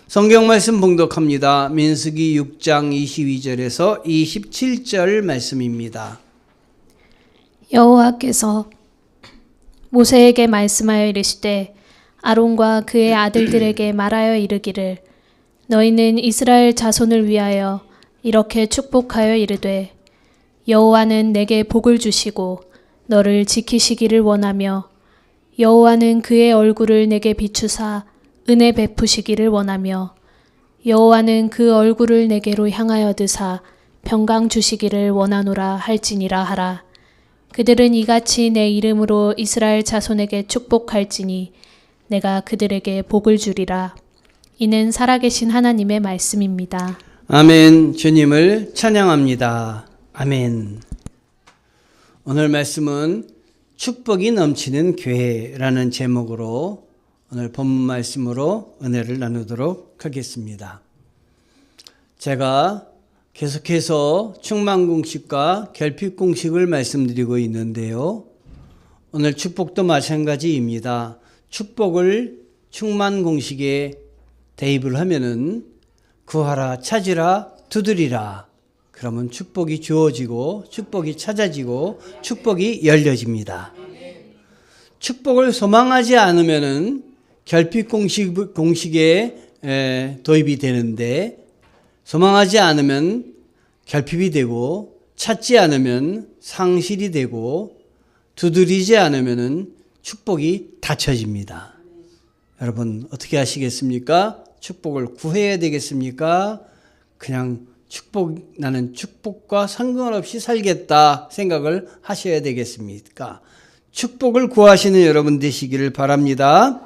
성경 말씀 봉독합니다. 민수기 6장 22절에서 27절 말씀입니다. 여호와께서 모세에게 말씀하여 이르시되 아론과 그의 아들들에게 말하여 이르기를 너희는 이스라엘 자손을 위하여 이렇게 축복하여 이르되 여호와는 내게 복을 주시고 너를 지키시기를 원하며 여호와는 그의 얼굴을 내게 비추사 은혜 베푸시기를 원하며 여호와는 그 얼굴을 내게로 향하여 드사 평강 주시기를 원하노라 할지니라 하라. 그들은 이같이 내 이름으로 이스라엘 자손에게 축복할지니 내가 그들에게 복을 주리라. 이는 살아계신 하나님의 말씀입니다. 아멘. 주님을 찬양합니다. 아멘. 오늘 말씀은 축복이 넘치는 교회라는 제목으로 오늘 본문 말씀으로 은혜를 나누도록 하겠습니다. 제가 계속해서 충만공식과 결핍공식을 말씀드리고 있는데요. 오늘 축복도 마찬가지입니다. 축복을 충만공식에 대입을 하면은 구하라, 찾으라, 두드리라. 그러면 축복이 주어지고 축복이 찾아지고 축복이 열려집니다. 축복을 소망하지 않으면은 결핍공식에 도입이 되는데 소망하지 않으면 결핍이 되고 찾지 않으면 상실이 되고 두드리지 않으면 축복이 닫혀집니다. 여러분 어떻게 하시겠습니까? 축복을 구해야 되겠습니까? 그냥 나는 축복과 상관없이 살겠다 생각을 하셔야 되겠습니까? 축복을 구하시는 여러분 되시기를 바랍니다.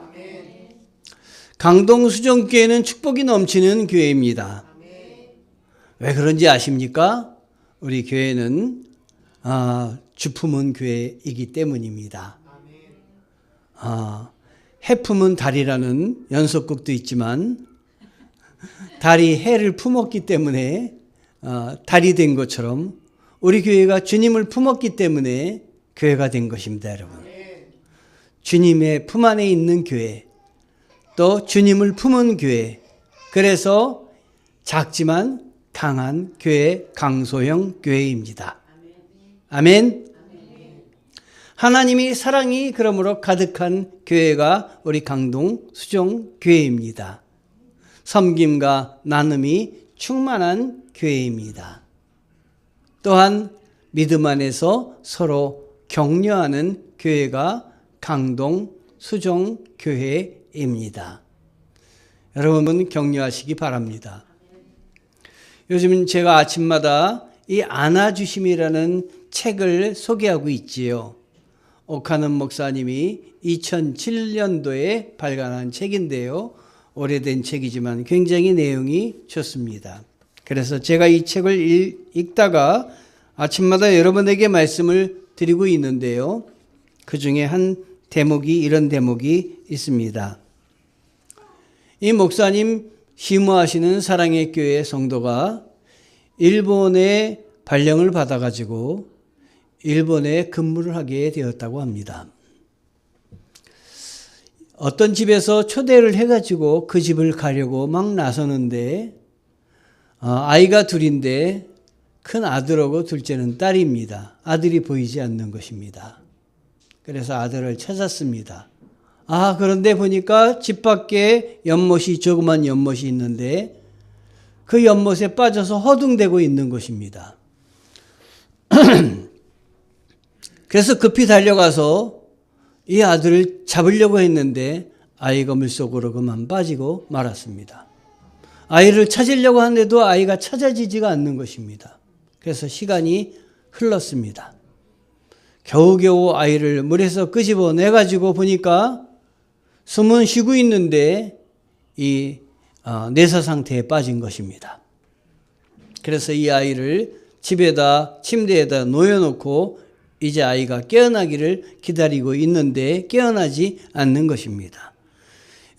강동수정교회는 축복이 넘치는 교회입니다. 왜 그런지 아십니까? 우리 교회는 주품은 교회이기 때문입니다. 해품은 달이라는 연속극도 있지만 달이 해를 품었기 때문에 달이 된 것처럼 우리 교회가 주님을 품었기 때문에 교회가 된 것입니다, 여러분. 주님의 품 안에 있는 교회, 또 주님을 품은 교회, 그래서 작지만 강한 교회, 강소형 교회입니다. 아멘. 하나님이 사랑이 그러므로 가득한 교회가 우리 강동 수종 교회입니다. 섬김과 나눔이 충만한 교회입니다. 또한 믿음 안에서 서로 격려하는 교회가 강동 수종 교회입니다. 여러분 격려하시기 바랍니다. 요즘 제가 아침마다 이 안아주심이라는 책을 소개하고 있지요. 오카는 목사님이 2007년도에 발간한 책인데요. 오래된 책이지만 굉장히 내용이 좋습니다. 그래서 제가 이 책을 읽다가 아침마다 여러분에게 말씀을 드리고 있는데요. 그 중에 이런 대목이 있습니다. 이 목사님 시무하시는 사랑의 교회 성도가 일본의 발령을 받아가지고 일본에 근무를 하게 되었다고 합니다. 어떤 집에서 초대를 해가지고 그 집을 가려고 막 나서는데 아이가 둘인데 큰 아들하고 둘째는 딸입니다. 아들이 보이지 않는 것입니다. 그래서 아들을 찾았습니다. 그런데 보니까 집 밖에 조그만 연못이 있는데 그 연못에 빠져서 허둥대고 있는 것입니다. 그래서 급히 달려가서 이 아들을 잡으려고 했는데 아이가 물속으로 그만 빠지고 말았습니다. 아이를 찾으려고 하는데도 아이가 찾아지지가 않는 것입니다. 그래서 시간이 흘렀습니다. 겨우겨우 아이를 물에서 끄집어내가지고 보니까 숨은 쉬고 있는데 이 내사 상태에 빠진 것입니다. 그래서 이 아이를 침대에다 놓여놓고 이제 아이가 깨어나기를 기다리고 있는데 깨어나지 않는 것입니다.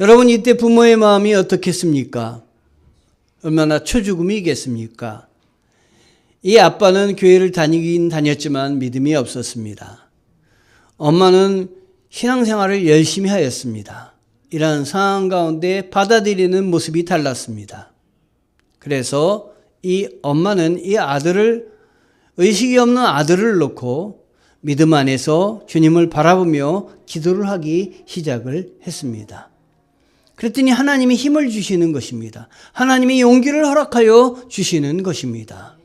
여러분 이때 부모의 마음이 어떻겠습니까? 얼마나 초죽음이겠습니까? 이 아빠는 교회를 다니긴 다녔지만 믿음이 없었습니다. 엄마는 신앙생활을 열심히 하였습니다. 이런 상황 가운데 받아들이는 모습이 달랐습니다. 그래서 이 엄마는 이 아들을, 의식이 없는 아들을 놓고 믿음 안에서 주님을 바라보며 기도를 하기 시작을 했습니다. 그랬더니 하나님이 힘을 주시는 것입니다. 하나님이 용기를 허락하여 주시는 것입니다.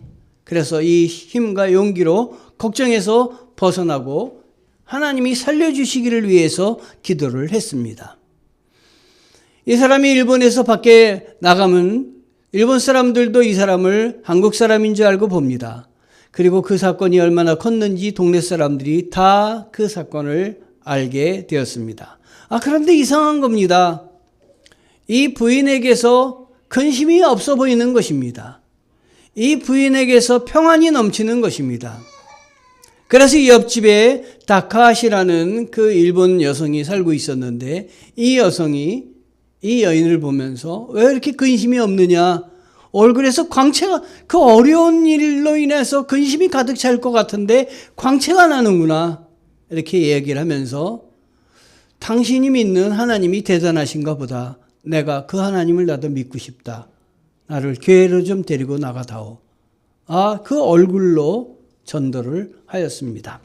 그래서 이 힘과 용기로 걱정에서 벗어나고 하나님이 살려주시기를 위해서 기도를 했습니다. 이 사람이 일본에서 밖에 나가면 일본 사람들도 이 사람을 한국 사람인 줄 알고 봅니다. 그리고 그 사건이 얼마나 컸는지 동네 사람들이 다 그 사건을 알게 되었습니다. 그런데 이상한 겁니다. 이 부인에게서 근심이 없어 보이는 것입니다. 이 부인에게서 평안이 넘치는 것입니다. 그래서 이 옆집에 다카시라는 그 일본 여성이 살고 있었는데 이 여성이 이 여인을 보면서 왜 이렇게 근심이 없느냐, 얼굴에서 광채가, 그 어려운 일로 인해서 근심이 가득 찰 것 같은데 광채가 나는구나, 이렇게 얘기를 하면서 당신이 믿는 하나님이 대단하신가 보다, 내가 그 하나님을 나도 믿고 싶다, 나를 교회로 좀 데리고 나가다오. 그 얼굴로 전도를 하였습니다.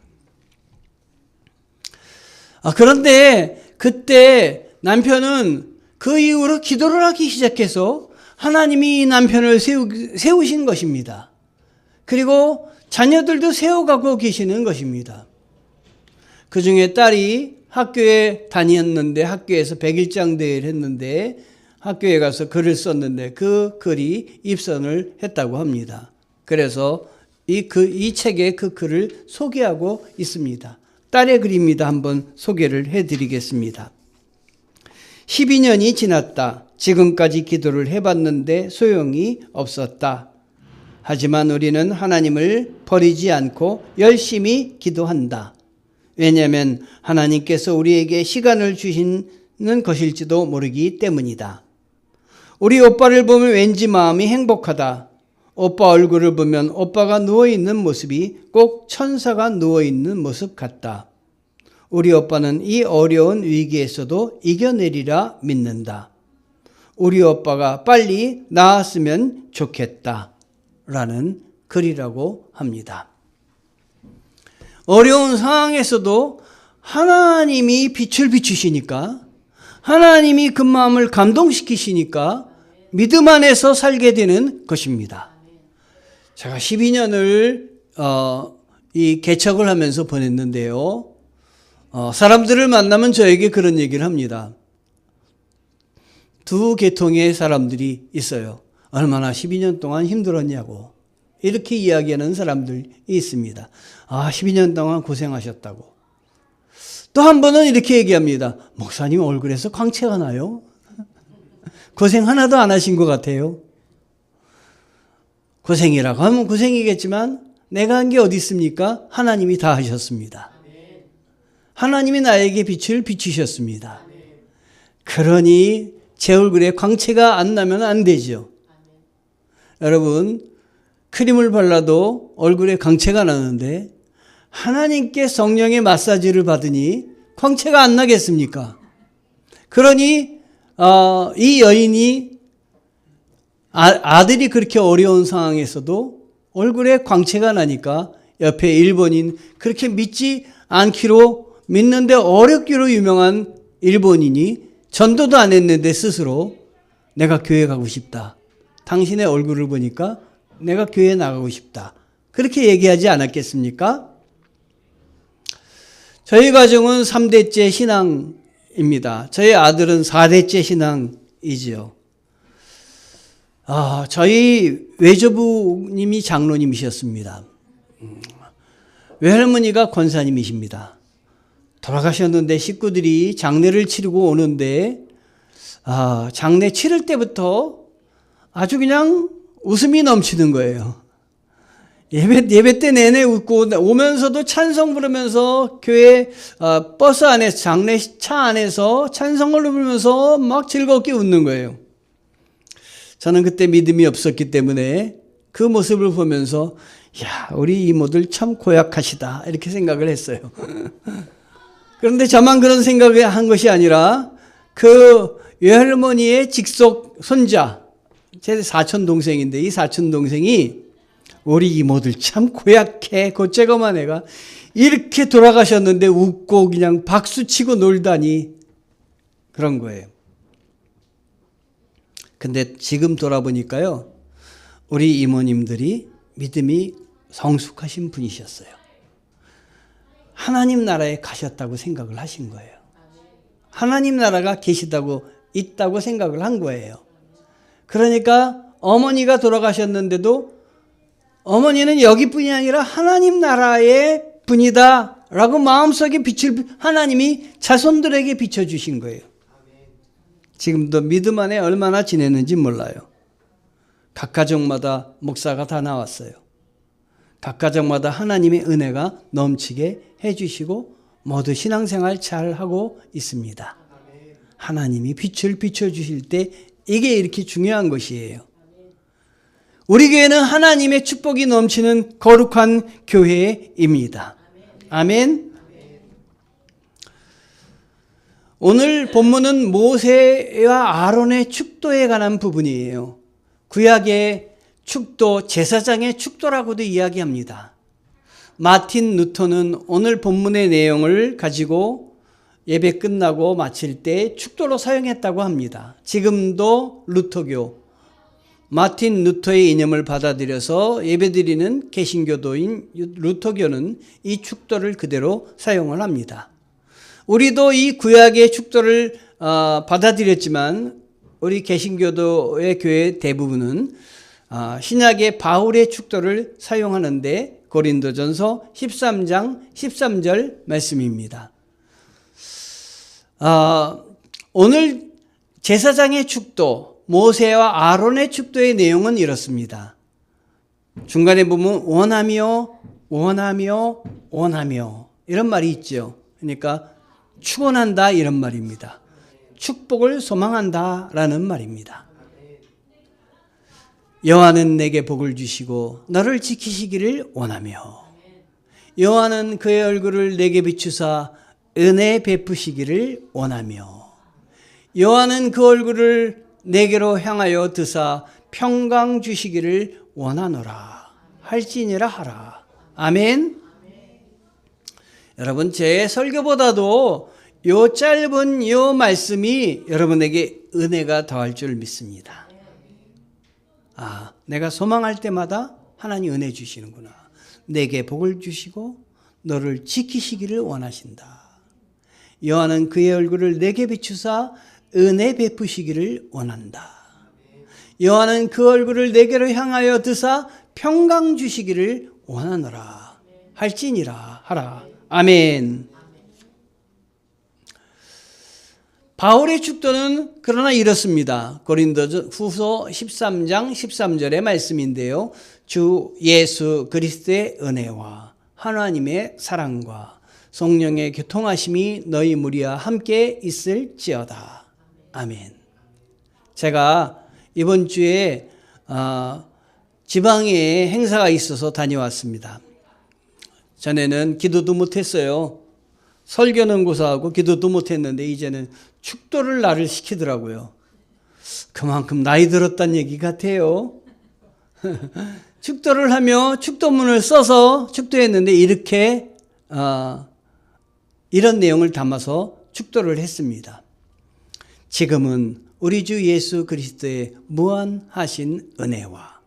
그런데 그때 남편은 그 이후로 기도를 하기 시작해서 하나님이 이 남편을 세우신 것입니다. 그리고 자녀들도 세워가고 계시는 것입니다. 그 중에 딸이 학교에 다녔는데, 학교에서 백일장 대회를 했는데 학교에 가서 글을 썼는데 그 글이 입선을 했다고 합니다. 그래서 이 책에 그 글을 소개하고 있습니다. 딸의 글입니다. 한번 소개를 해드리겠습니다. 12년이 지났다. 지금까지 기도를 해봤는데 소용이 없었다. 하지만 우리는 하나님을 버리지 않고 열심히 기도한다. 왜냐하면 하나님께서 우리에게 시간을 주시는 것일지도 모르기 때문이다. 우리 오빠를 보면 왠지 마음이 행복하다. 오빠 얼굴을 보면 오빠가 누워있는 모습이 꼭 천사가 누워있는 모습 같다. 우리 오빠는 이 어려운 위기에서도 이겨내리라 믿는다. 우리 오빠가 빨리 나았으면 좋겠다. 라는 글이라고 합니다. 어려운 상황에서도 하나님이 빛을 비추시니까, 하나님이 그 마음을 감동시키시니까 믿음 안에서 살게 되는 것입니다. 제가 12년을 이 개척을 하면서 보냈는데요. 사람들을 만나면 저에게 그런 얘기를 합니다. 두 계통의 사람들이 있어요. 얼마나 12년 동안 힘들었냐고 이렇게 이야기하는 사람들이 있습니다. 12년 동안 고생하셨다고. 또 한 번은 이렇게 얘기합니다. 목사님 얼굴에서 광채가 나요. 고생 하나도 안 하신 것 같아요. 고생이라고 하면 고생이겠지만 내가 한 게 어디 있습니까? 하나님이 다 하셨습니다. 하나님이 나에게 빛을 비추셨습니다. 그러니 제 얼굴에 광채가 안 나면 안 되죠. 여러분, 크림을 발라도 얼굴에 광채가 나는데 하나님께 성령의 마사지를 받으니 광채가 안 나겠습니까? 그러니 이 여인이 아들이 그렇게 어려운 상황에서도 얼굴에 광채가 나니까 옆에 일본인, 그렇게 믿지 않기로, 믿는데 어렵기로 유명한 일본인이 전도도 안 했는데 스스로 내가 교회 가고 싶다. 당신의 얼굴을 보니까 내가 교회 나가고 싶다. 그렇게 얘기하지 않았겠습니까? 저희 가정은 3대째 신앙입니다. 저희 아들은 4대째 신앙이지요. 저희 외조부님이 장로님이셨습니다. 외할머니가 권사님이십니다. 돌아가셨는데 식구들이 장례를 치르고 오는데 장례 치를 때부터 아주 그냥 웃음이 넘치는 거예요. 예배 때 내내 웃고 오면서도 찬송 부르면서 교회 버스 안에서, 장례차 안에서 찬송을 부르면서 막 즐겁게 웃는 거예요. 저는 그때 믿음이 없었기 때문에 그 모습을 보면서 우리 이모들 참 고약하시다 이렇게 생각을 했어요. 그런데 저만 그런 생각을 한 것이 아니라 그 외할머니의 직속 손자, 제 사촌 동생인데 이 사촌 동생이 우리 이모들 참 고약해, 곧재거만 애가 이렇게 돌아가셨는데 웃고 그냥 박수치고 놀다니 그런 거예요. 근데 지금 돌아보니까요, 우리 이모님들이 믿음이 성숙하신 분이셨어요. 하나님 나라에 가셨다고 생각을 하신 거예요. 하나님 나라가 계시다고 있다고 생각을 한 거예요. 그러니까 어머니가 돌아가셨는데도 어머니는 여기뿐이 아니라 하나님 나라의 분이다 라고 마음속에 빛을 하나님이 자손들에게 비춰주신 거예요. 지금도 믿음 안에 얼마나 지냈는지 몰라요. 각 가정마다 목사가 다 나왔어요. 각 가정마다 하나님의 은혜가 넘치게 해주시고 모두 신앙생활 잘하고 있습니다. 하나님이 빛을 비춰주실 때 이게 이렇게 중요한 것이에요. 우리 교회는 하나님의 축복이 넘치는 거룩한 교회입니다. 아멘. 오늘 본문은 모세와 아론의 축도에 관한 부분이에요. 구약의 축도, 제사장의 축도라고도 이야기합니다. 마틴 루터는 오늘 본문의 내용을 가지고 예배 끝나고 마칠 때 축도로 사용했다고 합니다. 지금도 루터교, 마틴 루터의 이념을 받아들여서 예배드리는 개신교도인 루터교는 이 축도를 그대로 사용을 합니다. 우리도 이 구약의 축도를 받아들였지만 우리 개신교도의 교회 대부분은 신약의 바울의 축도를 사용하는데 고린도전서 13장 13절 말씀입니다. 오늘 제사장의 축도, 모세와 아론의 축도의 내용은 이렇습니다. 중간에 보면 원하며 원하며 원하며 이런 말이 있죠. 그러니까 축원한다 이런 말입니다. 축복을 소망한다 라는 말입니다. 여호와는 내게 복을 주시고 너를 지키시기를 원하며 여호와는 그의 얼굴을 내게 비추사 은혜 베푸시기를 원하며 여호와는 그 얼굴을 내게로 향하여 드사 평강 주시기를 원하노라 할지니라 하라. 아멘. 여러분, 제 설교보다도 요 짧은 요 말씀이 여러분에게 은혜가 더할 줄 믿습니다. 내가 소망할 때마다 하나님 은혜 주시는구나. 내게 복을 주시고 너를 지키시기를 원하신다. 여호와는 그의 얼굴을 내게 비추사 은혜 베푸시기를 원한다. 여호와는 그 얼굴을 내게로 향하여 드사 평강 주시기를 원하노라 할지니라 하라. 아멘. 바울의 축도는 그러나 이렇습니다. 고린도후서 13장 13절의 말씀인데요. 주 예수 그리스도의 은혜와 하나님의 사랑과 성령의 교통하심이 너희 무리와 함께 있을지어다. 아멘. 제가 이번 주에 지방에 행사가 있어서 다녀왔습니다. 전에는 기도도 못했어요. 설교는 고사하고 기도도 못했는데 이제는 축도를 나를 시키더라고요. 그만큼 나이 들었다는 얘기 같아요. 축도를 하며 축도문을 써서 축도했는데 이렇게 이런 내용을 담아서 축도를 했습니다. 지금은 우리 주 예수 그리스도의 무한하신 은혜와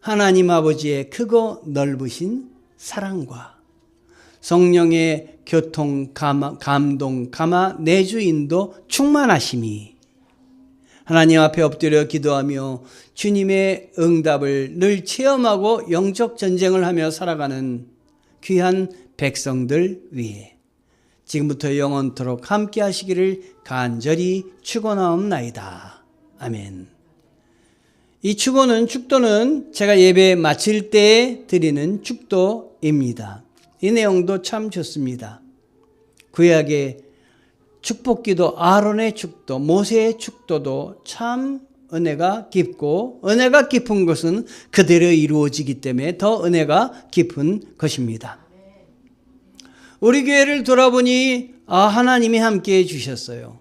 하나님 아버지의 크고 넓으신 사랑과 성령의 교통, 감동, 감화, 내주 인도 충만하심이 하나님 앞에 엎드려 기도하며 주님의 응답을 늘 체험하고 영적 전쟁을 하며 살아가는 귀한 백성들 위해 지금부터 영원토록 함께 하시기를 간절히 축원하옵나이다. 아멘. 이 축도는 제가 예배 마칠 때 드리는 축도입니다. 이 내용도 참 좋습니다. 구약의 축복기도 아론의 축도, 모세의 축도도 참 은혜가 깊고 은혜가 깊은 것은 그대로 이루어지기 때문에 더 은혜가 깊은 것입니다. 우리 교회를 돌아보니 하나님이 함께해 주셨어요.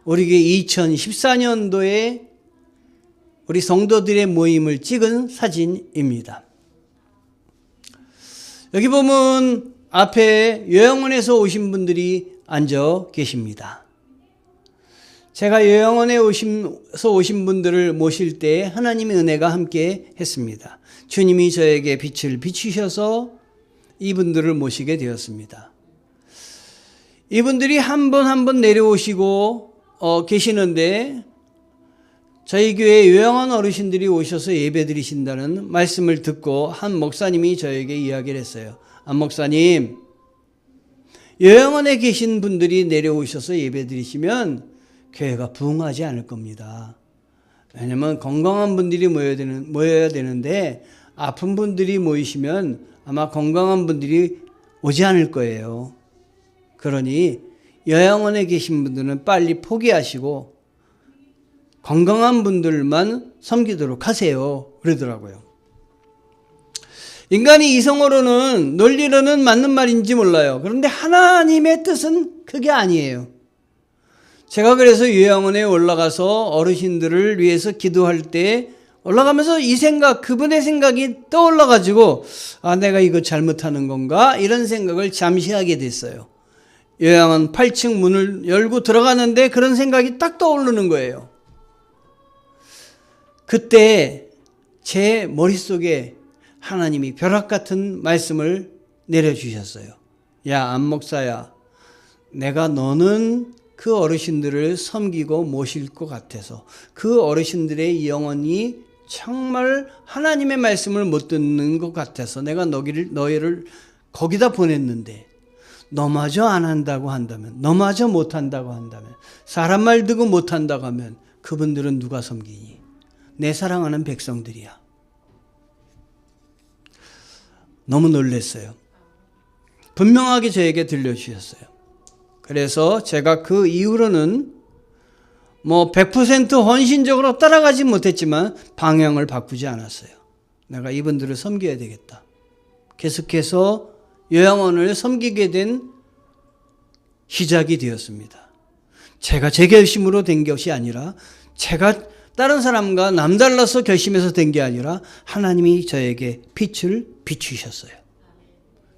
우리 교회 2014년도에 우리 성도들의 모임을 찍은 사진입니다. 여기 보면 앞에 요양원에서 오신 분들이 앉아 계십니다. 제가 요양원에서 오신 분들을 모실 때 하나님의 은혜가 함께 했습니다. 주님이 저에게 빛을 비추셔서 이분들을 모시게 되었습니다. 이분들이 한 번 한 번 내려오시고 계시는데 저희 교회 요양원 어르신들이 오셔서 예배 드리신다는 말씀을 듣고 한 목사님이 저에게 이야기를 했어요. 안 목사님, 요양원에 계신 분들이 내려오셔서 예배 드리시면 교회가 부흥하지 않을 겁니다. 왜냐하면 건강한 분들이 모여야 되는데 아픈 분들이 모이시면 아마 건강한 분들이 오지 않을 거예요. 그러니 요양원에 계신 분들은 빨리 포기하시고 건강한 분들만 섬기도록 하세요. 그러더라고요. 인간이 이성으로는 논리로는 맞는 말인지 몰라요. 그런데 하나님의 뜻은 그게 아니에요. 제가 그래서 요양원에 올라가서 어르신들을 위해서 기도할 때 올라가면서 이 생각, 그분의 생각이 떠올라가지고 내가 이거 잘못하는 건가? 이런 생각을 잠시 하게 됐어요. 요양원 8층 문을 열고 들어가는데 그런 생각이 딱 떠오르는 거예요. 그때 제 머릿속에 하나님이 벼락 같은 말씀을 내려주셨어요. 야, 안 목사야, 내가 너는 그 어르신들을 섬기고 모실 것 같아서 그 어르신들의 영혼이 정말 하나님의 말씀을 못 듣는 것 같아서 내가 너희를 거기다 보냈는데 너마저 안 한다고 한다면, 너마저 못 한다고 한다면, 사람 말 듣고 못 한다고 하면 그분들은 누가 섬기니? 내 사랑하는 백성들이야. 너무 놀랐어요. 분명하게 저에게 들려주셨어요. 그래서 제가 그 이후로는 100% 헌신적으로 따라가지 못했지만 방향을 바꾸지 않았어요. 내가 이분들을 섬겨야 되겠다. 계속해서 요양원을 섬기게 된 시작이 되었습니다. 제가 제 결심으로 된 것이 아니라 제가 다른 사람과 남달라서 결심해서 된 게 아니라 하나님이 저에게 빛을 비추셨어요.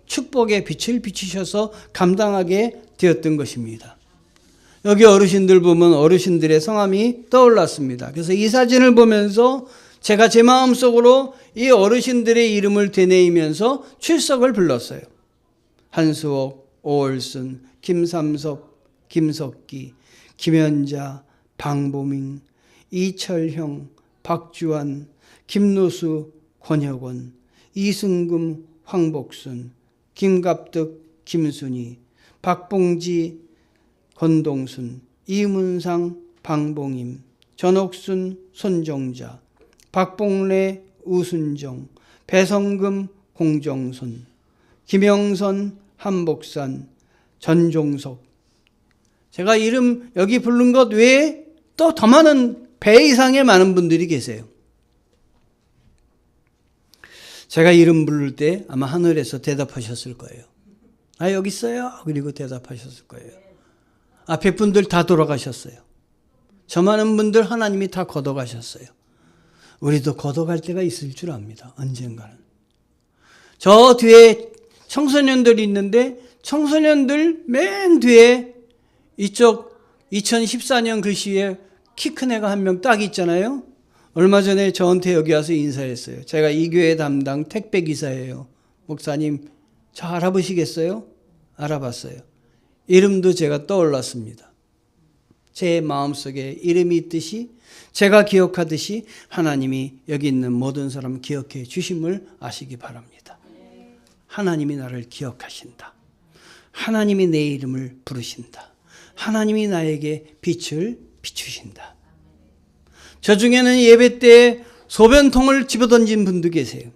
축복의 빛을 비추셔서 감당하게 되었던 것입니다. 여기 어르신들 보면 어르신들의 성함이 떠올랐습니다. 그래서 이 사진을 보면서 제가 제 마음속으로 이 어르신들의 이름을 되뇌이면서 출석을 불렀어요. 한수옥, 오월순, 김삼섭, 김석기, 김현자, 방보민, 이철형, 박주환, 김노수, 권혁원, 이승금, 황복순, 김갑득, 김순희, 박봉지, 권동순, 이문상, 방봉임, 전옥순, 손정자, 박봉래, 우순정, 배성금, 공정순, 김영선, 한복산, 전종석. 제가 이름 여기 부른 것 외에 또 더 많은 배 이상의 많은 분들이 계세요. 제가 이름 부를 때 아마 하늘에서 대답하셨을 거예요. 여기 있어요. 그리고 대답하셨을 거예요. 앞에 분들 다 돌아가셨어요. 저 많은 분들 하나님이 다 걷어가셨어요. 우리도 걷어갈 때가 있을 줄 압니다. 언젠가는. 저 뒤에 청소년들이 있는데 청소년들 맨 뒤에 이쪽 2014년 글씨에 키 큰 애가 한 명 딱 있잖아요. 얼마 전에 저한테 여기 와서 인사했어요. 제가 이 교회 담당 택배기사예요. 목사님 저 알아보시겠어요? 알아봤어요. 이름도 제가 떠올랐습니다. 제 마음속에 이름이 있듯이 제가 기억하듯이 하나님이 여기 있는 모든 사람 기억해 주심을 아시기 바랍니다. 하나님이 나를 기억하신다. 하나님이 내 이름을 부르신다. 하나님이 나에게 빛을 비추신다. 저 중에는 예배 때 소변통을 집어던진 분도 계세요.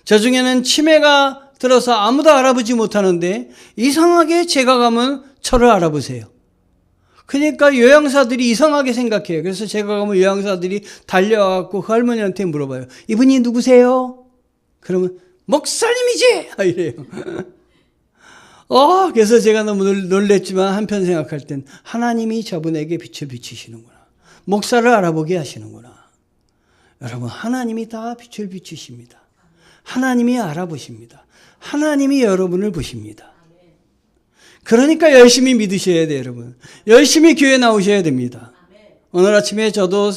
저 중에는 치매가 들어서 아무도 알아보지 못하는데 이상하게 제가 가면 저를 알아보세요. 그러니까 요양사들이 이상하게 생각해요. 그래서 제가 가면 요양사들이 달려와서 그 할머니한테 물어봐요. 이분이 누구세요? 그러면 목사님이지! 이래요. 그래서 제가 너무 놀랬지만 한편 생각할 땐 하나님이 저분에게 빛을 비추시는구나. 목사를 알아보게 하시는구나. 여러분, 하나님이 다 빛을 비추십니다. 하나님이 알아보십니다. 하나님이 여러분을 보십니다. 그러니까 열심히 믿으셔야 돼요, 여러분. 열심히 교회 나오셔야 됩니다. 오늘 아침에 저도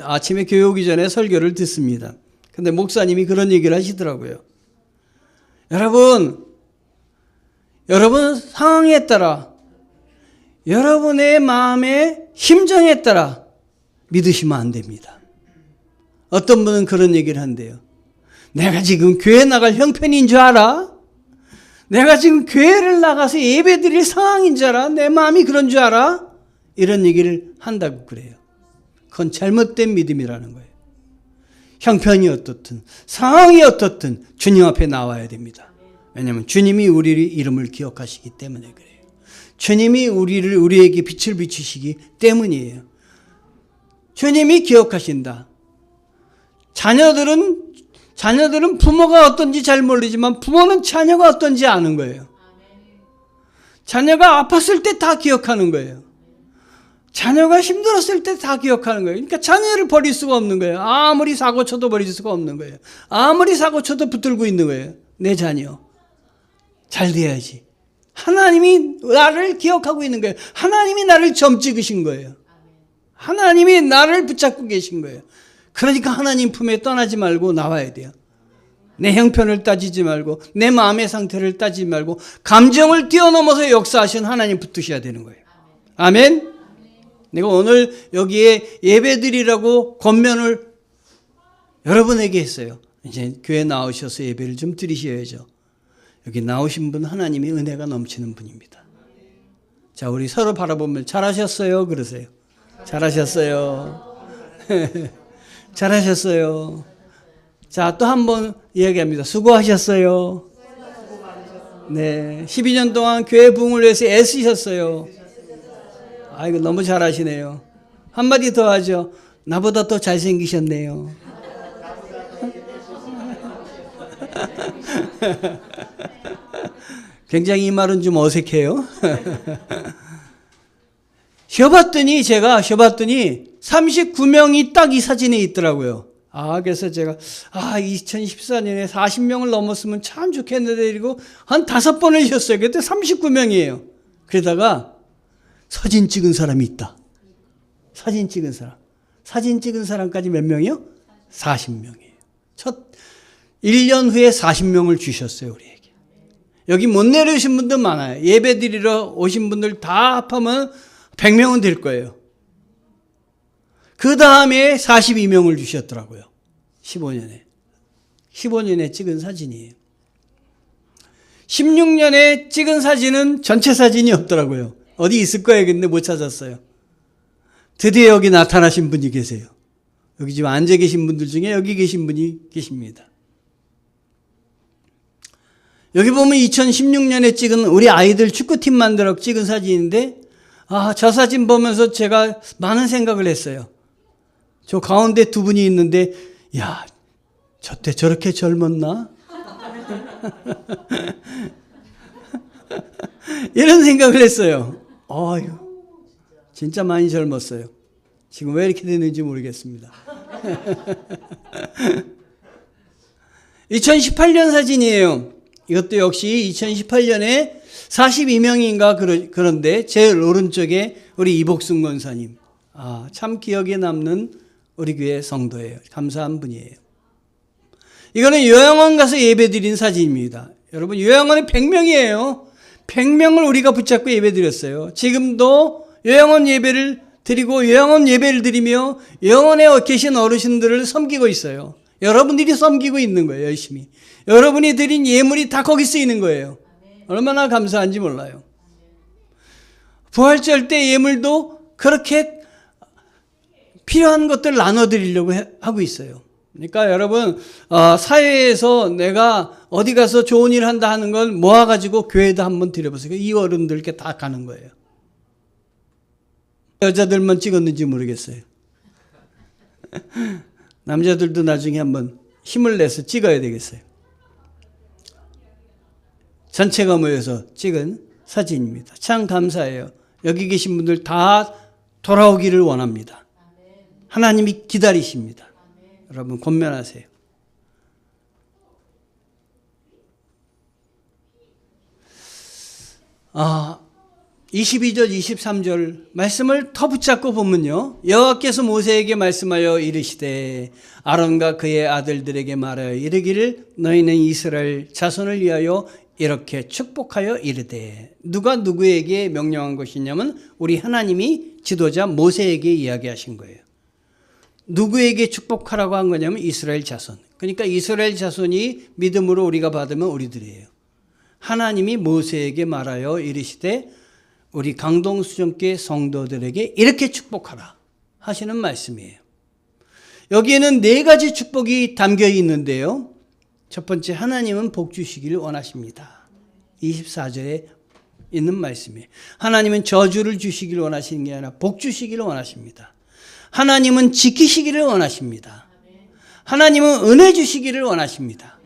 아침에 교회 오기 전에 설교를 듣습니다. 근데 목사님이 그런 얘기를 하시더라고요. 여러분 상황에 따라, 여러분의 마음의 심정에 따라 믿으시면 안 됩니다. 어떤 분은 그런 얘기를 한대요. 내가 지금 교회 나갈 형편인 줄 알아? 내가 지금 교회를 나가서 예배 드릴 상황인 줄 알아? 내 마음이 그런 줄 알아? 이런 얘기를 한다고 그래요. 그건 잘못된 믿음이라는 거예요. 형편이 어떻든 상황이 어떻든 주님 앞에 나와야 됩니다. 왜냐하면 주님이 우리 이름을 기억하시기 때문에 그래요. 주님이 우리에게 빛을 비추시기 때문이에요. 주님이 기억하신다. 자녀들은 부모가 어떤지 잘 모르지만 부모는 자녀가 어떤지 아는 거예요. 자녀가 아팠을 때 다 기억하는 거예요. 자녀가 힘들었을 때 다 기억하는 거예요. 그러니까 자녀를 버릴 수가 없는 거예요. 아무리 사고 쳐도 버릴 수가 없는 거예요. 아무리 사고 쳐도 붙들고 있는 거예요. 내 자녀 잘 돼야지. 하나님이 나를 기억하고 있는 거예요. 하나님이 나를 점 찍으신 거예요. 하나님이 나를 붙잡고 계신 거예요. 그러니까 하나님 품에 떠나지 말고 나와야 돼요. 내 형편을 따지지 말고 내 마음의 상태를 따지지 말고 감정을 뛰어넘어서 역사하신 하나님 붙으셔야 되는 거예요. 아멘. 내가 오늘 여기에 예배드리라고 권면을 여러분에게 했어요. 이제 교회 나오셔서 예배를 좀 드리셔야죠. 여기 나오신 분 하나님의 은혜가 넘치는 분입니다. 자, 우리 서로 바라보면 잘하셨어요 그러세요. 잘하셨어요. 잘하셨어요. 자, 또 한 번 이야기합니다. 수고하셨어요. 네, 12년 동안 교회 부흥을 위해서 애쓰셨어요. 아이고, 너무 잘하시네요. 한마디 더 하죠. 나보다 더 잘생기셨네요. 굉장히 이 말은 좀 어색해요. 쉬어봤더니 39명이 딱 이 사진에 있더라고요. 그래서 제가 2014년에 40명을 넘었으면 참 좋겠는데 이러고 한 5번을 쉬었어요. 그때 39명이에요. 그러다가 사진 찍은 사람이 있다. 사진 찍은 사람까지 몇 명이요? 40명이에요. 1년 후에 40명을 주셨어요, 우리에게. 여기 못 내려오신 분들 많아요. 예배 드리러 오신 분들 다 합하면 100명은 될 거예요. 그 다음에 42명을 주셨더라고요. 15년에 찍은 사진이에요. 16년에 찍은 사진은 전체 사진이 없더라고요. 어디 있을 거예요. 근데 못 찾았어요. 드디어 여기 나타나신 분이 계세요. 여기 지금 앉아 계신 분들 중에 여기 계신 분이 계십니다. 여기 보면 2016년에 찍은 우리 아이들 축구팀 만들어 찍은 사진인데 저 사진 보면서 제가 많은 생각을 했어요. 저 가운데 두 분이 있는데 저때 저렇게 젊었나? 이런 생각을 했어요. 진짜 많이 젊었어요. 지금 왜 이렇게 됐는지 모르겠습니다. 2018년 사진이에요. 이것도 역시 2018년에 42명인가 그런데 제일 오른쪽에 우리 이복순 권사님. 참 기억에 남는 우리 교회 성도예요. 감사한 분이에요. 이거는 요양원 가서 예배드린 사진입니다. 여러분, 요양원에 100명이에요. 100명을 우리가 붙잡고 예배드렸어요. 지금도 요양원 예배를 드리고 요양원 예배를 드리며 요양원에 계신 어르신들을 섬기고 있어요. 여러분들이 섬기고 있는 거예요. 열심히. 여러분이 드린 예물이 다 거기 쓰이는 거예요. 얼마나 감사한지 몰라요. 부활절 때 예물도 그렇게 필요한 것들 나눠드리려고 하고 있어요. 그러니까 여러분, 사회에서 내가 어디 가서 좋은 일 한다 하는 걸 모아가지고 교회도 한번 드려보세요. 이 어른들께 다 가는 거예요. 여자들만 찍었는지 모르겠어요. 남자들도 나중에 한번 힘을 내서 찍어야 되겠어요. 전체가 모여서 찍은 사진입니다. 참 감사해요. 여기 계신 분들 다 돌아오기를 원합니다. 하나님이 기다리십니다. 여러분 권면하세요. 22절 23절 말씀을 더 붙잡고 보면요, 여호와께서 모세에게 말씀하여 이르시되 아론과 그의 아들들에게 말하여 이르기를 너희는 이스라엘 자손을 위하여 이렇게 축복하여 이르되. 누가 누구에게 명령한 것이냐면 우리 하나님이 지도자 모세에게 이야기하신 거예요. 누구에게 축복하라고 한 거냐면 이스라엘 자손. 그러니까 이스라엘 자손이 믿음으로 우리가 받으면 우리들이에요. 하나님이 모세에게 말하여 이르시되 우리 강동수정교회 성도들에게 이렇게 축복하라 하시는 말씀이에요. 여기에는 4가지 축복이 담겨 있는데요. 첫 번째, 하나님은 복 주시기를 원하십니다. 24절에 있는 말씀이에요. 하나님은 저주를 주시기를 원하시는 게 아니라 복 주시기를 원하십니다. 하나님은 지키시기를 원하십니다. 하나님은 은혜 주시기를 원하십니다.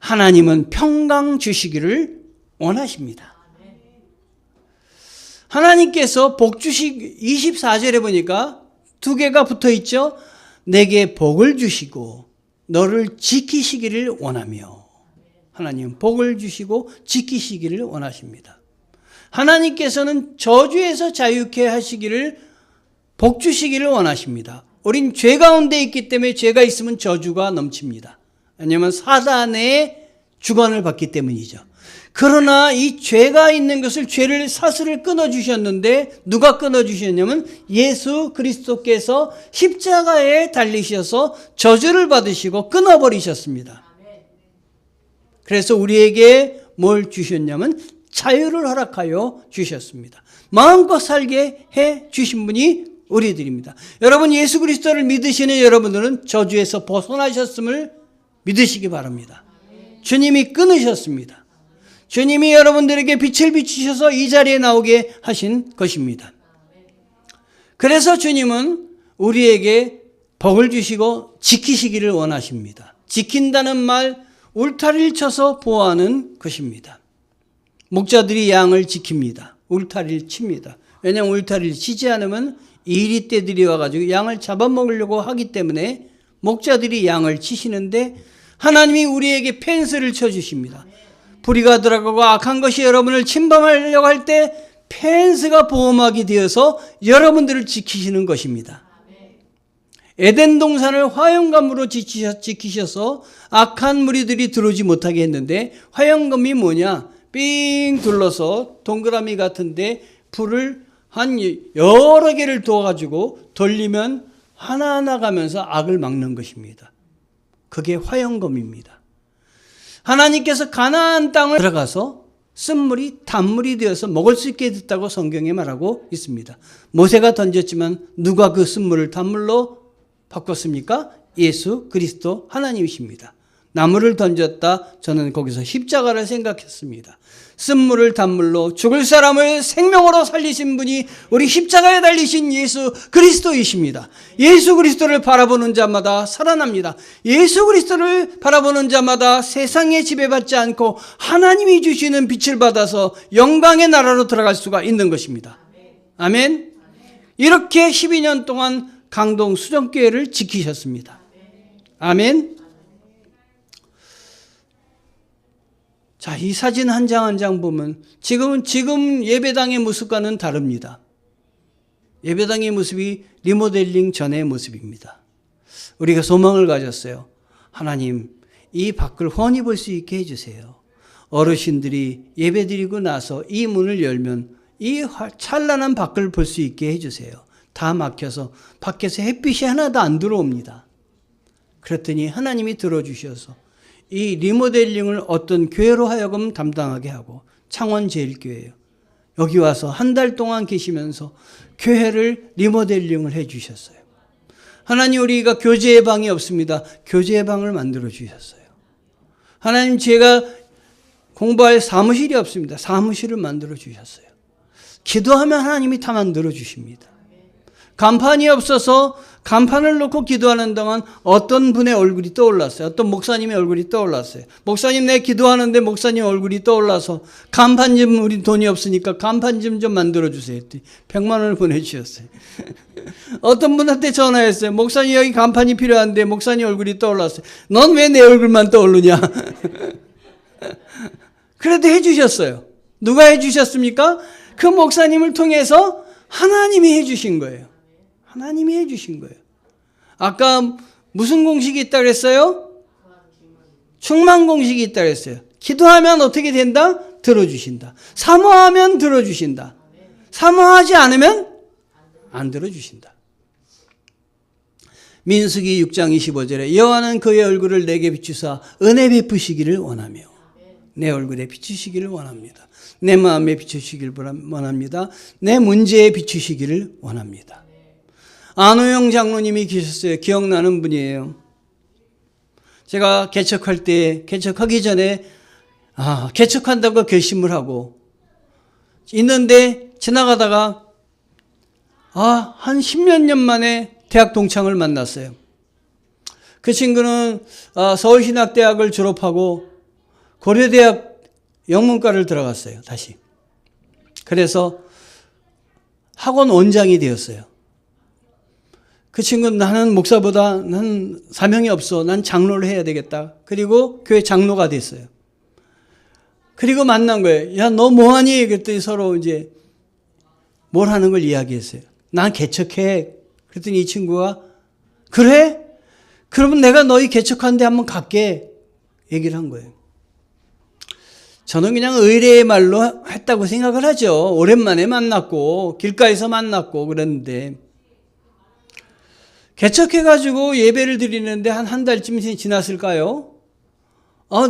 하나님은 평강 주시기를 원하십니다. 하나님께서 복 24절에 보니까 2개가 붙어 있죠. 내게 복을 주시고 너를 지키시기를 원하며. 하나님은 복을 주시고 지키시기를 원하십니다. 하나님께서는 저주에서 자유케 하시기를, 복 주시기를 원하십니다. 우린 죄 가운데 있기 때문에 죄가 있으면 저주가 넘칩니다. 왜냐하면 사단의 주관을 받기 때문이죠. 그러나 이 죄가 있는 것을, 죄를, 사슬을 끊어주셨는데 누가 끊어주셨냐면 예수 그리스도께서 십자가에 달리셔서 저주를 받으시고 끊어버리셨습니다. 그래서 우리에게 뭘 주셨냐면 자유를 허락하여 주셨습니다. 마음껏 살게 해 주신 분이 우리들입니다. 여러분, 예수 그리스도를 믿으시는 여러분들은 저주에서 벗어나셨음을 믿으시기 바랍니다. 주님이 끊으셨습니다. 주님이 여러분들에게 빛을 비추셔서 이 자리에 나오게 하신 것입니다. 그래서 주님은 우리에게 복을 주시고 지키시기를 원하십니다. 지킨다는 말, 울타리를 쳐서 보호하는 것입니다. 목자들이 양을 지킵니다. 울타리를 칩니다. 왜냐하면 울타리를 치지 않으면 이리떼들이 와가지고 양을 잡아먹으려고 하기 때문에 목자들이 양을 치시는데, 하나님이 우리에게 펜스를 쳐주십니다. 불의가 들어가고 악한 것이 여러분을 침범하려고 할 때 펜스가 보호막이 되어서 여러분들을 지키시는 것입니다. 에덴 동산을 화영검으로 지키셔서 악한 무리들이 들어오지 못하게 했는데, 화영검이 뭐냐? 삥 둘러서 동그라미 같은데 불을 한 여러 개를 두어가지고 돌리면 하나하나 가면서 악을 막는 것입니다. 그게 화영검입니다. 하나님께서 가나안 땅을 들어가서 쓴물이 단물이 되어서 먹을 수 있게 됐다고 성경에 말하고 있습니다. 모세가 던졌지만 누가 그 쓴물을 단물로 바꿨습니까? 예수 그리스도 하나님이십니다. 나무를 던졌다, 저는 거기서 십자가를 생각했습니다. 쓴물을 단물로 죽을 사람을 생명으로 살리신 분이 우리 십자가에 달리신 예수 그리스도이십니다. 예수 그리스도를 바라보는 자마다 살아납니다. 예수 그리스도를 바라보는 자마다 세상에 지배받지 않고 하나님이 주시는 빛을 받아서 영광의 나라로 들어갈 수가 있는 것입니다. 아멘. 이렇게 12년 동안 강동 수정교회를 지키셨습니다. 아멘. 자, 이 사진 한 장 한 장 보면 지금 예배당의 모습과는 다릅니다. 예배당의 모습이 리모델링 전의 모습입니다. 우리가 소망을 가졌어요. 하나님, 이 밖을 훤히 볼 수 있게 해주세요. 어르신들이 예배드리고 나서 이 문을 열면 이 찬란한 밖을 볼 수 있게 해주세요. 다 막혀서 밖에서 햇빛이 하나도 안 들어옵니다. 그랬더니 하나님이 들어주셔서 이 리모델링을 어떤 교회로 하여금 담당하게 하고, 창원제일교회예요. 여기 와서 한 달 동안 계시면서 교회를 리모델링을 해 주셨어요. 하나님, 우리가 교제의 방이 없습니다. 교제의 방을 만들어 주셨어요. 하나님, 제가 공부할 사무실이 없습니다. 사무실을 만들어 주셨어요. 기도하면 하나님이 다 만들어 주십니다. 간판이 없어서 간판을 놓고 기도하는 동안 어떤 분의 얼굴이 떠올랐어요. 어떤 목사님의 얼굴이 떠올랐어요. 목사님, 내 기도하는데 목사님 얼굴이 떠올라서 간판 좀, 우리 돈이 없으니까 간판 좀 만들어주세요. 100만 원을 보내주셨어요. 어떤 분한테 전화했어요. 목사님, 여기 간판이 필요한데 목사님 얼굴이 떠올랐어요. 넌 왜 내 얼굴만 떠오르냐? 그래도 해주셨어요. 누가 해주셨습니까? 그 목사님을 통해서 하나님이 해주신 거예요. 하나님이 해주신 거예요. 아까 무슨 공식이 있다고 그랬어요? 충만 공식이 있다고 그랬어요. 기도하면 어떻게 된다? 들어주신다. 사모하면 들어주신다. 사모하지 않으면 안 들어주신다. 민수기 6장 25절에 여호와는 그의 얼굴을 내게 비추사 은혜 베푸시기를 원하며 내 얼굴에 비추시기를 원합니다. 내 마음에 비추시기를 원합니다. 내 문제에 비추시기를 원합니다. 안호영 장로님이 계셨어요. 기억나는 분이에요. 제가 개척할 때, 개척하기 전에 개척한다고 결심을 하고 있는데 지나가다가 한 10몇 년 만에 대학 동창을 만났어요. 그 친구는 서울신학대학을 졸업하고 고려대학 영문과를 들어갔어요. 다시. 그래서 학원 원장이 되었어요. 그 친구는 나는 목사보다 난 사명이 없어. 난 장로를 해야 되겠다. 그리고 교회 장로가 됐어요. 그리고 만난 거예요. 야, 너 뭐하니? 그랬더니 서로 이제 뭘 하는 걸 이야기했어요. 난 개척해. 그랬더니 이 친구가 그래? 그러면 내가 너희 개척하는데 한번 갈게. 얘기를 한 거예요. 저는 그냥 의뢰의 말로 했다고 생각을 하죠. 오랜만에 만났고 길가에서 만났고 그랬는데 개척해가지고 예배를 드리는데 한 달쯤 지났을까요?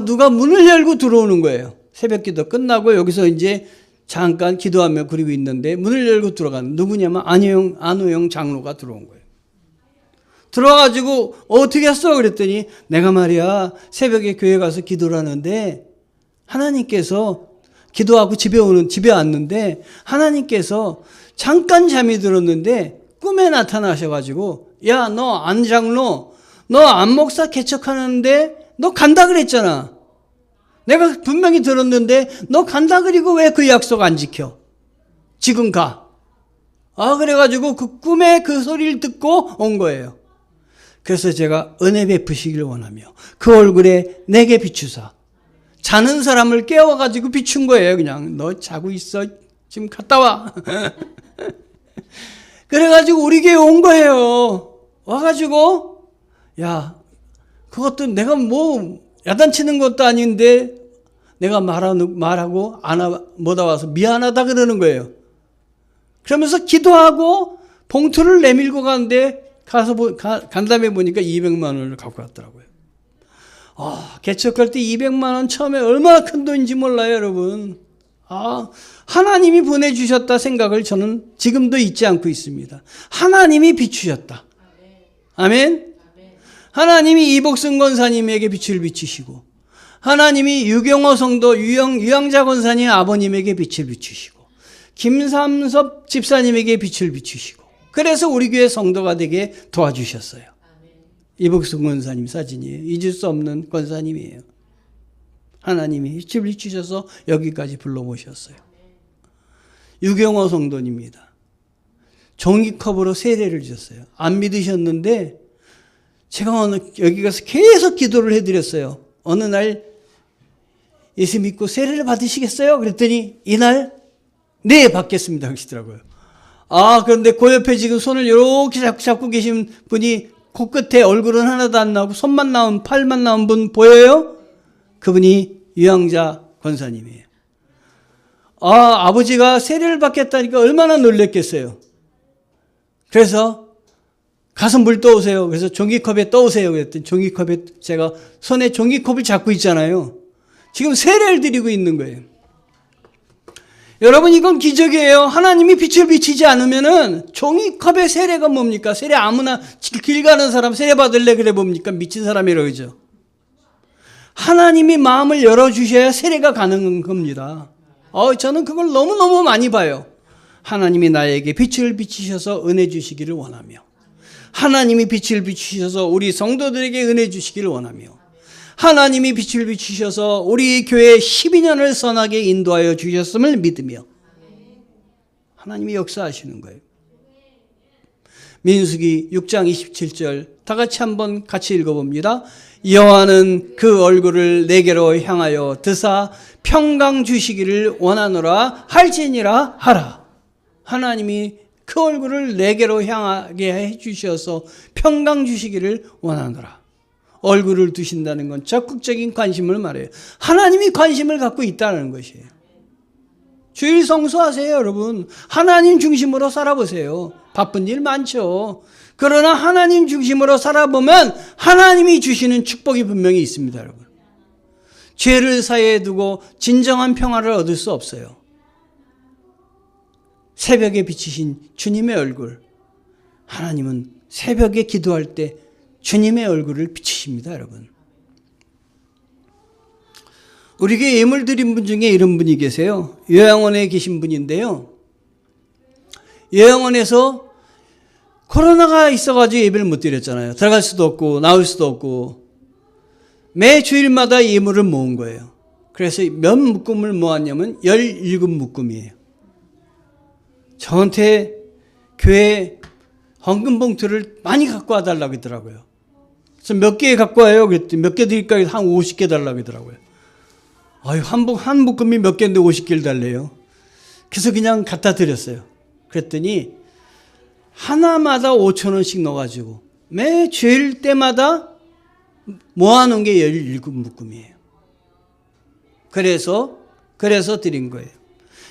누가 문을 열고 들어오는 거예요. 새벽기도 끝나고 여기서 이제 잠깐 기도하며 그러고 있는데 문을 열고 들어가는 누구냐면 안호영 장로가 들어온 거예요. 들어와가지고 어떻게 했어? 그랬더니 내가 말이야 새벽에 교회 가서 기도를 하는데 하나님께서 기도하고 집에 왔는데 하나님께서 잠깐 잠이 들었는데 꿈에 나타나셔가지고 야, 너 안 장로, 너 안 목사 개척하는데 너 간다 그랬잖아. 내가 분명히 들었는데 너 간다 그리고 왜 그 약속 안 지켜? 지금 가. 그래가지고 그 꿈에 그 소리를 듣고 온 거예요. 그래서 제가 은혜 베푸시길 원하며 그 얼굴에 내게 비추사 자는 사람을 깨워가지고 비춘 거예요. 그냥 너 자고 있어. 지금 갔다 와. 그래가지고 우리 교회 온 거예요. 와가지고 야, 그것도 내가 뭐 야단치는 것도 아닌데 내가 말하고 못 와서 미안하다 그러는 거예요. 그러면서 기도하고 봉투를 내밀고 가는데 간 다음에 보니까 200만 원을 갖고 왔더라고요. 개척할 때 200만 원 처음에 얼마나 큰 돈인지 몰라요, 여러분. 하나님이 보내주셨다 생각을 저는 지금도 잊지 않고 있습니다. 하나님이 비추셨다. 아멘. 하나님이 이복승 권사님에게 빛을 비추시고 하나님이 유경호 성도 유영자 권사님 아버님에게 빛을 비추시고 김삼섭 집사님에게 빛을 비추시고 그래서 우리 교회 성도가 되게 도와주셨어요. 이복승 권사님 사진이에요. 잊을 수 없는 권사님이에요. 하나님이 빛을 비추셔서 여기까지 불러모셨어요. 유경호 성도입니다. 종이컵으로 세례를 주셨어요. 안 믿으셨는데 제가 여기 가서 계속 기도를 해드렸어요. 어느 날 예수 믿고 세례를 받으시겠어요? 그랬더니 이날 네 받겠습니다 하시더라고요. 그런데 그 옆에 지금 손을 이렇게 잡고 계신 분이 코끝에 얼굴은 하나도 안 나오고 손만 나온 팔만 나온 분 보여요? 그분이 유영자 권사님이에요. 아버지가 세례를 받겠다니까 얼마나 놀랬겠어요. 그래서 가서 물 떠오세요. 그래서 종이컵에 떠오세요. 그랬더니 종이컵에 제가 손에 종이컵을 잡고 있잖아요. 지금 세례를 드리고 있는 거예요. 여러분 이건 기적이에요. 하나님이 빛을 비치지 않으면은 종이컵의 세례가 뭡니까? 세례 아무나 길 가는 사람 세례 받을래 그래 뭡니까? 미친 사람이라고 그러죠. 하나님이 마음을 열어주셔야 세례가 가능한 겁니다. 저는 그걸 너무너무 많이 봐요. 하나님이 나에게 빛을 비치셔서 은혜 주시기를 원하며 하나님이 빛을 비추셔서 우리 성도들에게 은혜 주시기를 원하며 하나님이 빛을 비추셔서 우리 교회 12년을 선하게 인도하여 주셨음을 믿으며 하나님이 역사하시는 거예요. 민수기 6장 27절 다 같이 한번 같이 읽어봅니다. 여호와는 그 얼굴을 내게로 향하여 드사 평강 주시기를 원하노라 할지니라 하라. 하나님이 그 얼굴을 내게로 향하게 해주셔서 평강 주시기를 원하노라. 얼굴을 두신다는 건 적극적인 관심을 말해요. 하나님이 관심을 갖고 있다는 것이에요. 주일 성수하세요, 여러분. 하나님 중심으로 살아보세요. 바쁜 일 많죠. 그러나 하나님 중심으로 살아보면 하나님이 주시는 축복이 분명히 있습니다, 여러분. 죄를 사이에 두고 진정한 평화를 얻을 수 없어요. 새벽에 비치신 주님의 얼굴. 하나님은 새벽에 기도할 때 주님의 얼굴을 비추십니다, 여러분. 우리 교회 예물 드린 분 중에 이런 분이 계세요. 요양원에 계신 분인데요. 요양원에서 코로나가 있어가지고 예배를 못 드렸잖아요. 들어갈 수도 없고 나올 수도 없고 매 주일마다 예물을 모은 거예요. 그래서 몇 묶음을 모았냐면 17묶음이에요. 저한테 교회 헌금 봉투를 많이 갖고 와달라고 하더라고요. 그래서 몇 개 갖고 와요? 그랬더니 몇 개 드릴까요? 한 50개 달라고 하더라고요. 아유, 한 묶음이 몇 개인데 50개를 달래요. 그래서 그냥 갖다 드렸어요. 그랬더니 하나마다 5,000원씩 넣어가지고 매 주일 때마다 모아놓은 게 17묶음이에요. 그래서 드린 거예요.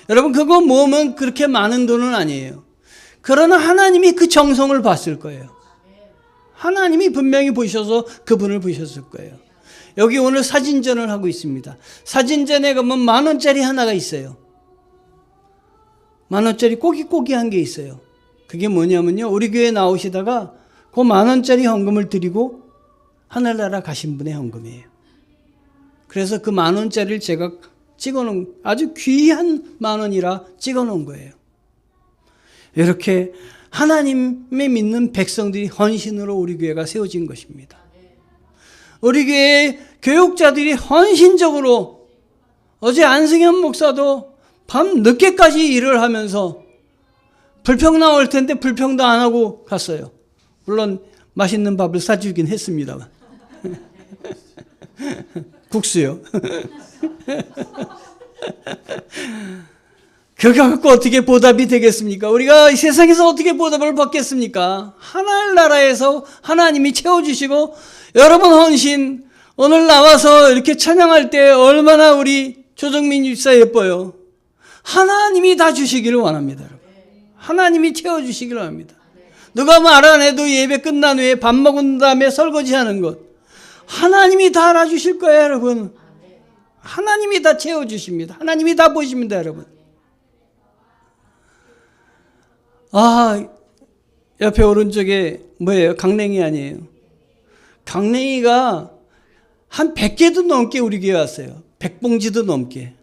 여러분, 그거 모으면 그렇게 많은 돈은 아니에요. 그러나 하나님이 그 정성을 봤을 거예요. 하나님이 분명히 보셔서 그분을 보셨을 거예요. 여기 오늘 사진전을 하고 있습니다. 사진전에 가면 10,000원짜리 하나가 있어요. 10,000원짜리 꼬깃꼬깃한 게 있어요. 그게 뭐냐면요, 우리 교회 나오시다가 그 10,000원짜리 헌금을 드리고 하늘나라 가신 분의 헌금이에요. 그래서 그 10,000원짜리를 제가 찍어놓은, 아주 귀한 10,000원이라 찍어놓은 거예요. 이렇게 하나님의 믿는 백성들이 헌신으로 우리 교회가 세워진 것입니다. 우리 교회 교육자들이 헌신적으로, 어제 안승현 목사도 밤 늦게까지 일을 하면서 불평 나올 텐데 불평도 안 하고 갔어요. 물론 맛있는 밥을 사주긴 했습니다만. 국수요. 그거 갖고 어떻게 보답이 되겠습니까? 우리가 세상에서 어떻게 보답을 받겠습니까? 하늘나라에서 하나님이 채워주시고, 여러분 헌신, 오늘 나와서 이렇게 찬양할 때 얼마나 우리 조정민 집사 예뻐요. 하나님이 다 주시기를 원합니다, 여러분. 하나님이 채워주시기를 원합니다. 누가 말 안 해도 예배 끝난 후에 밥 먹은 다음에 설거지 하는 것, 하나님이 다 알아주실 거예요, 여러분. 하나님이 다 채워주십니다. 하나님이 다 보십니다, 여러분. 옆에 오른쪽에 뭐예요? 강냉이 아니에요. 강냉이가 한 100개도 넘게 우리 교회 왔어요. 100봉지도 넘게.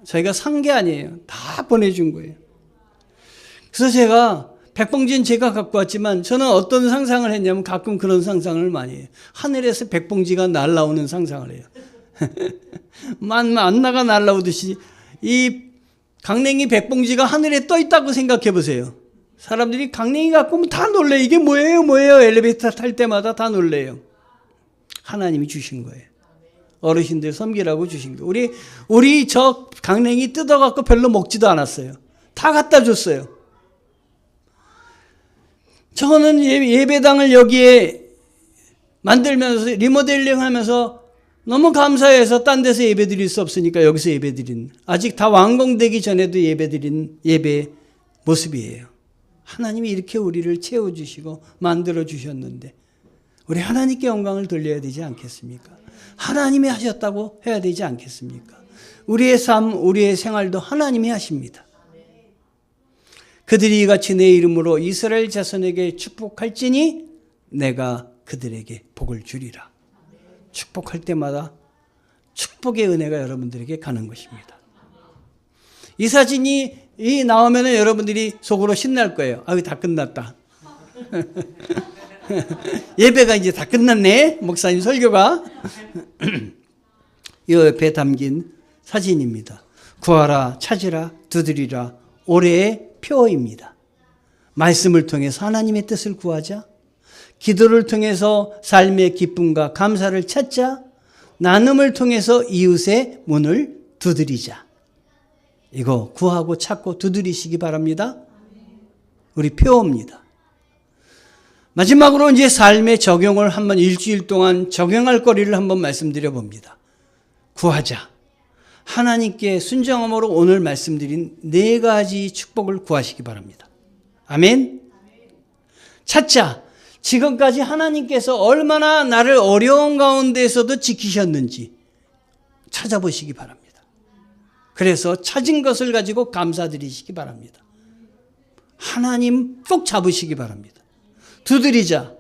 저희가 산 게 아니에요. 다 보내준 거예요. 그래서 제가 100봉지는 제가 갖고 왔지만 저는 어떤 상상을 했냐면 가끔 그런 상상을 많이 해요. 하늘에서 100봉지가 날아오는 상상을 해요. 만나가 날아오듯이 이 강냉이 100봉지가 하늘에 떠 있다고 생각해 보세요. 사람들이 강냉이 갖고 오면 다 놀래요. 이게 뭐예요? 엘리베이터 탈 때마다 다 놀래요. 하나님이 주신 거예요. 어르신들 섬기라고 주신 거예요. 우리 저 강냉이 뜯어갖고 별로 먹지도 않았어요. 다 갖다 줬어요. 저는 예배당을 여기에 만들면서 리모델링 하면서 너무 감사해서 딴 데서 예배 드릴 수 없으니까 여기서 예배 드린, 아직 다 완공되기 전에도 예배 드린 예배 모습이에요. 하나님이 이렇게 우리를 채워주시고 만들어주셨는데 우리 하나님께 영광을 돌려야 되지 않겠습니까? 하나님이 하셨다고 해야 되지 않겠습니까? 우리의 삶, 우리의 생활도 하나님이 하십니다. 그들이 같이 내 이름으로 이스라엘 자손에게 축복할지니 내가 그들에게 복을 주리라. 축복할 때마다 축복의 은혜가 여러분들에게 가는 것입니다. 이 사진이 나오면 여러분들이 속으로 신날 거예요. 다 끝났다. 예배가 이제 다 끝났네. 목사님 설교가. 이 옆에 담긴 사진입니다. 구하라, 찾으라, 두드리라. 올해의 표어입니다. 말씀을 통해서 하나님의 뜻을 구하자. 기도를 통해서 삶의 기쁨과 감사를 찾자. 나눔을 통해서 이웃의 문을 두드리자. 이거 구하고 찾고 두드리시기 바랍니다. 우리 표어입니다. 마지막으로 이제 삶의 적용을 한번 일주일 동안 적용할 거리를 한번 말씀드려 봅니다. 구하자. 하나님께 순종함으로 오늘 말씀드린 4가지 축복을 구하시기 바랍니다. 아멘. 찾자. 지금까지 하나님께서 얼마나 나를 어려운 가운데에서도 지키셨는지 찾아보시기 바랍니다. 그래서 찾은 것을 가지고 감사드리시기 바랍니다. 하나님 꼭 잡으시기 바랍니다. 두드리자.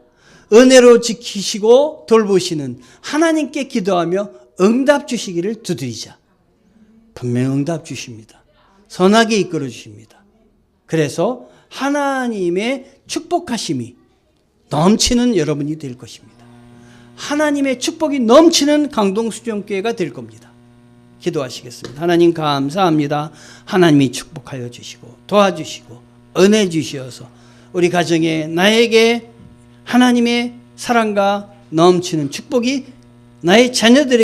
은혜로 지키시고 돌보시는 하나님께 기도하며 응답 주시기를 두드리자. 분명 응답 주십니다. 선하게 이끌어 주십니다. 그래서 하나님의 축복하심이 넘치는 여러분이 될 것입니다. 하나님의 축복이 넘치는 강동수련교회가 될 겁니다. 기도하시겠습니다. 하나님 감사합니다. 하나님이 축복하여 주시고 도와주시고 은혜 주시어서 우리 가정에 나에게 하나님의 사랑과 넘치는 축복이 나의 자녀들에게